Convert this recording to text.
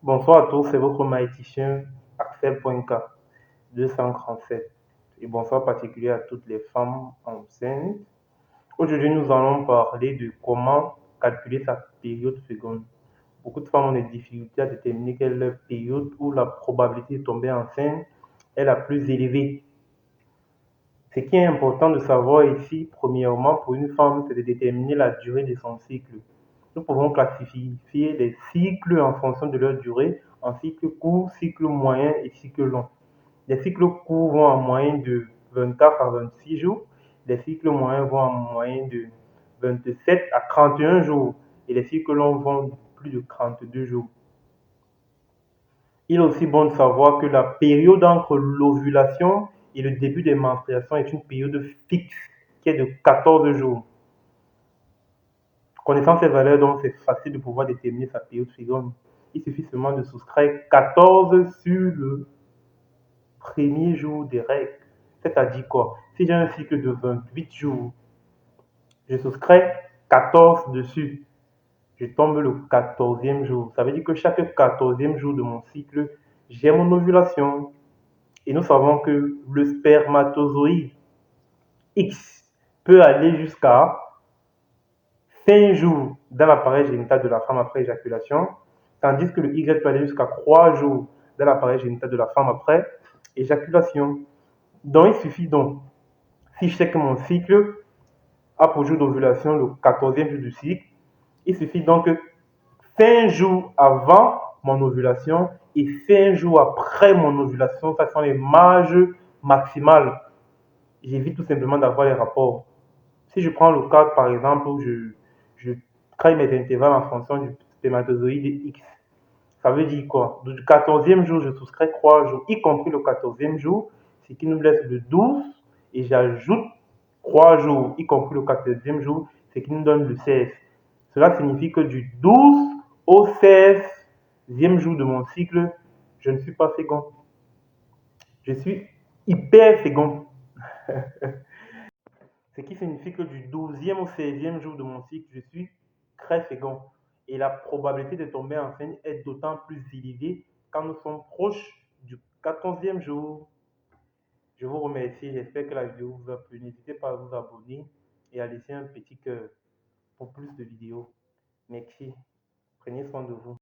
Bonsoir à tous, c'est votre maïticien Axel.k 237. Et bonsoir particulier à toutes les femmes enceintes. Aujourd'hui, nous allons parler de comment calculer sa période féconde. Beaucoup de femmes ont des difficultés à déterminer quelle est leur période où la probabilité de tomber enceinte est la plus élevée. Ce qui est important de savoir ici, premièrement, pour une femme, c'est de déterminer la durée de son cycle. Nous pouvons classifier les cycles en fonction de leur durée en cycle court, cycle moyen et cycle long. Les cycles courts vont en moyenne de 24 à 26 jours. Les cycles moyens vont en moyenne de 27 à 31 jours. Et les cycles longs vont de plus de 32 jours. Il est aussi bon de savoir que la période entre l'ovulation et le début des menstruations est une période fixe qui est de 14 jours. Connaissant ces valeurs, donc c'est facile de pouvoir déterminer sa période féconde. Il suffit seulement de soustraire 14 sur le premier jour des règles. C'est-à-dire quoi? Si j'ai un cycle de 28 jours, je soustrais 14 dessus. Je tombe le 14e jour. Ça veut dire que chaque 14e jour de mon cycle, j'ai mon ovulation. Et nous savons que le spermatozoïde X peut aller jusqu'à 5 jours dans l'appareil génital de la femme après éjaculation, tandis que le Y peut aller jusqu'à 3 jours dans l'appareil génital de la femme après éjaculation. Donc il suffit donc, si je sais que mon cycle a pour jour d'ovulation le 14e jour du cycle, il suffit donc que 5 jours avant mon ovulation et 5 jours après mon ovulation, ça sont les marges maximales. J'évite tout simplement d'avoir les rapports. Si je prends le cas, par exemple, où je crée mes intervalles en fonction du spermatozoïde X, ça veut dire quoi? Du 14e jour, je soustrais 3 jours, y compris le 14e jour, ce qui nous laisse le 12, et j'ajoute 3 jours, y compris le 14e jour, ce qui nous donne le 16. Cela signifie que du 12 au 16e jour de mon cycle, je ne suis pas fécond. Je suis hyper fécond. Ce qui signifie que du 12e au 16e jour de mon cycle, je suis très fécond. Et la probabilité de tomber enceinte est d'autant plus élevée quand nous sommes proches du 14e jour. Je vous remercie, j'espère que la vidéo vous a plu. N'hésitez pas à vous abonner et à laisser un petit cœur pour plus de vidéos. Merci. Prenez soin de vous.